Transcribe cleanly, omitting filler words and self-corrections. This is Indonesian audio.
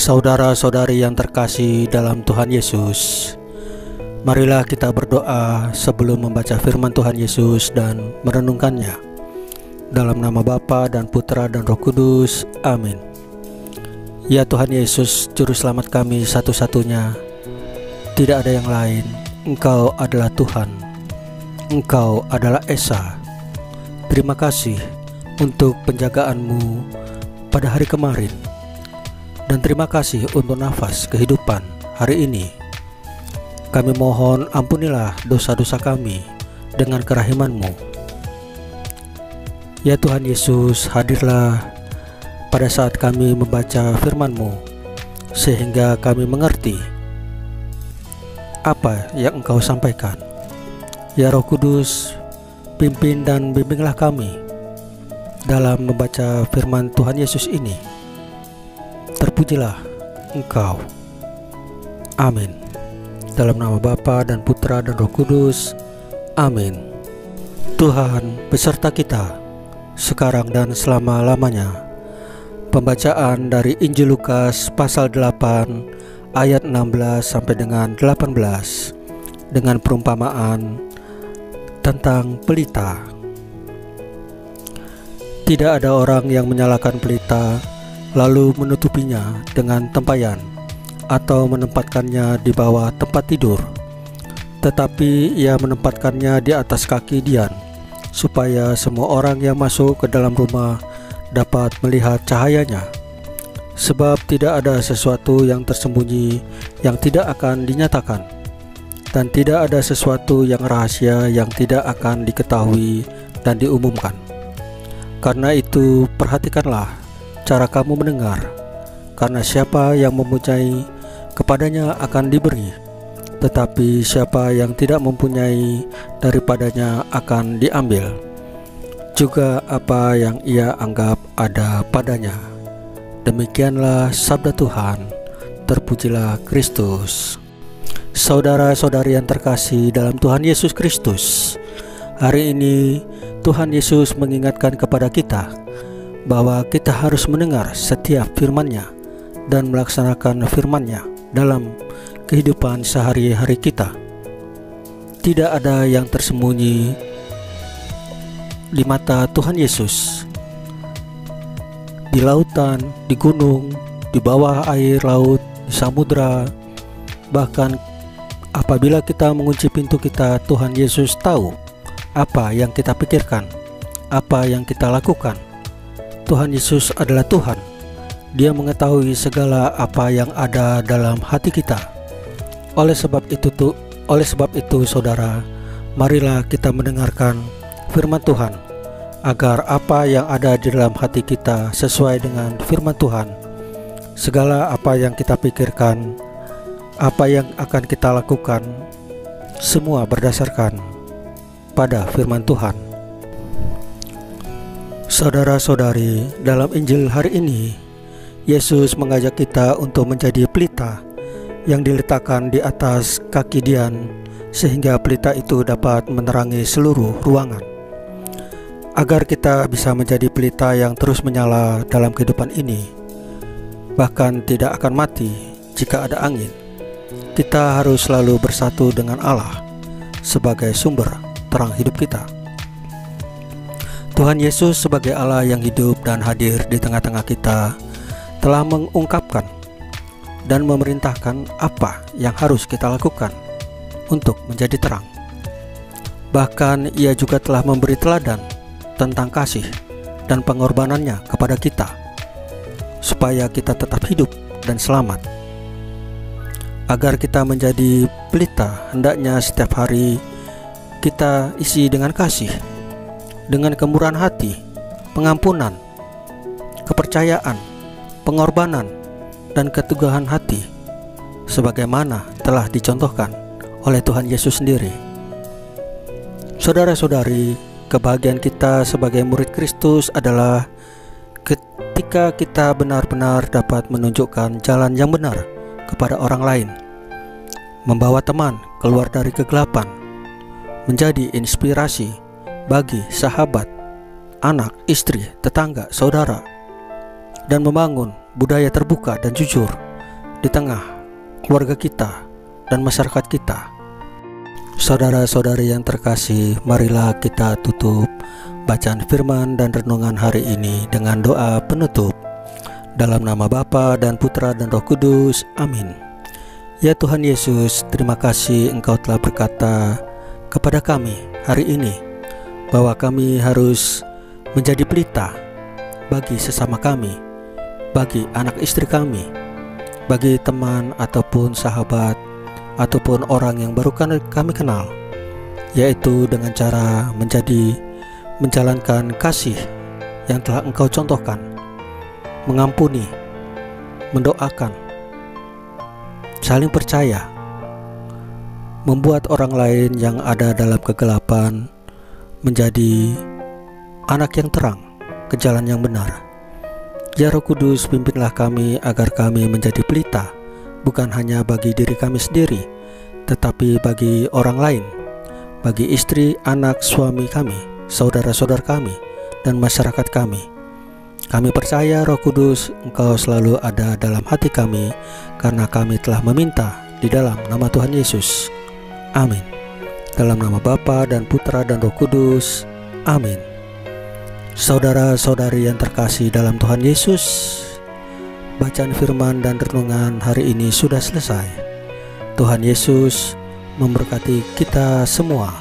Saudara-saudari yang terkasih dalam Tuhan Yesus, marilah kita berdoa sebelum membaca firman Tuhan Yesus dan merenungkannya. Dalam nama Bapa dan Putra dan Roh Kudus, amin. Ya Tuhan Yesus, Juru Selamat kami satu-satunya, tidak ada yang lain. Engkau adalah Tuhan, Engkau adalah Esa. Terima kasih untuk penjagaan-Mu pada hari kemarin, dan terima kasih untuk nafas kehidupan hari ini. Kami mohon ampunilah dosa-dosa kami dengan kerahiman-Mu. Ya Tuhan Yesus, hadirlah pada saat kami membaca firman-Mu, sehingga kami mengerti apa yang Engkau sampaikan. Ya Roh Kudus, pimpin dan bimbinglah kami dalam membaca firman Tuhan Yesus ini. Terpujilah Engkau. Amin. Dalam nama Bapa dan Putra dan Roh Kudus, amin. Tuhan beserta kita, sekarang dan selama-lamanya. Pembacaan dari Injil Lukas pasal 8 ayat 16 sampai dengan 18 dengan perumpamaan tentang pelita. Tidak ada orang yang menyalakan pelita lalu menutupinya dengan tempayan atau menempatkannya di bawah tempat tidur, tetapi ia menempatkannya di atas kaki Dian, supaya semua orang yang masuk ke dalam rumah dapat melihat cahayanya. Sebab tidak ada sesuatu yang tersembunyi yang tidak akan dinyatakan, dan tidak ada sesuatu yang rahasia yang tidak akan diketahui dan diumumkan. Karena itu perhatikanlah cara kamu mendengar, karena siapa yang mempunyai, kepadanya akan diberi, tetapi siapa yang tidak mempunyai, daripadanya akan diambil juga apa yang ia anggap ada padanya. Demikianlah sabda Tuhan. Terpujilah Kristus. Saudara-saudari yang terkasih dalam Tuhan Yesus Kristus, hari ini Tuhan Yesus mengingatkan kepada kita bahwa kita harus mendengar setiap firman-Nya dan melaksanakan firman-Nya dalam kehidupan sehari-hari kita. Tidak ada yang tersembunyi di mata Tuhan Yesus. Di lautan, di gunung, di bawah air laut, di samudra, bahkan apabila kita mengunci pintu kita, Tuhan Yesus tahu apa yang kita pikirkan, apa yang kita lakukan. Tuhan Yesus adalah Tuhan. Dia mengetahui segala apa yang ada dalam hati kita. Oleh sebab itu saudara, marilah kita mendengarkan firman Tuhan, agar apa yang ada di dalam hati kita sesuai dengan firman Tuhan. Segala apa yang kita pikirkan, apa yang akan kita lakukan, semua berdasarkan pada firman Tuhan. Saudara-saudari, dalam Injil hari ini, Yesus mengajak kita untuk menjadi pelita yang diletakkan di atas kaki Dian, sehingga pelita itu dapat menerangi seluruh ruangan. Agar kita bisa menjadi pelita yang terus menyala dalam kehidupan ini, bahkan tidak akan mati jika ada angin, kita harus selalu bersatu dengan Allah sebagai sumber terang hidup kita. Tuhan Yesus sebagai Allah yang hidup dan hadir di tengah-tengah kita telah mengungkapkan dan memerintahkan apa yang harus kita lakukan untuk menjadi terang. Bahkan Ia juga telah memberi teladan tentang kasih dan pengorbanannya kepada kita, supaya kita tetap hidup dan selamat. Agar kita menjadi pelita, hendaknya setiap hari kita isi dengan kasih, dengan kemurahan hati, pengampunan, kepercayaan, pengorbanan, dan keteguhan hati, sebagaimana telah dicontohkan oleh Tuhan Yesus sendiri. Saudara-saudari, kebahagiaan kita sebagai murid Kristus adalah ketika kita benar-benar dapat menunjukkan jalan yang benar kepada orang lain, membawa teman keluar dari kegelapan, menjadi inspirasi bagi sahabat, anak, istri, tetangga, saudara, dan membangun budaya terbuka dan jujur di tengah keluarga kita dan masyarakat kita. Saudara-saudari yang terkasih, marilah kita tutup bacaan firman dan renungan hari ini dengan doa penutup. Dalam nama Bapa dan Putra dan Roh Kudus, amin. Ya Tuhan Yesus, terima kasih Engkau telah berkata kepada kami hari ini bahwa kami harus menjadi pelita bagi sesama kami, bagi anak istri kami, bagi teman ataupun sahabat ataupun orang yang baru kami kenal, yaitu dengan cara menjalankan kasih yang telah Engkau contohkan, mengampuni, mendoakan, saling percaya, membuat orang lain yang ada dalam kegelapan menjadi anak yang terang ke jalan yang benar. Ya Roh Kudus, pimpinlah kami agar kami menjadi pelita, bukan hanya bagi diri kami sendiri, tetapi bagi orang lain, bagi istri, anak, suami kami, saudara-saudara kami, dan masyarakat kami. Kami percaya Roh Kudus, Engkau selalu ada dalam hati kami, karena kami telah meminta di dalam nama Tuhan Yesus. Amin. Dalam nama Bapa dan Putra dan Roh Kudus. Amin. Saudara-saudari yang terkasih dalam Tuhan Yesus, bacaan firman dan renungan hari ini sudah selesai. Tuhan Yesus memberkati kita semua.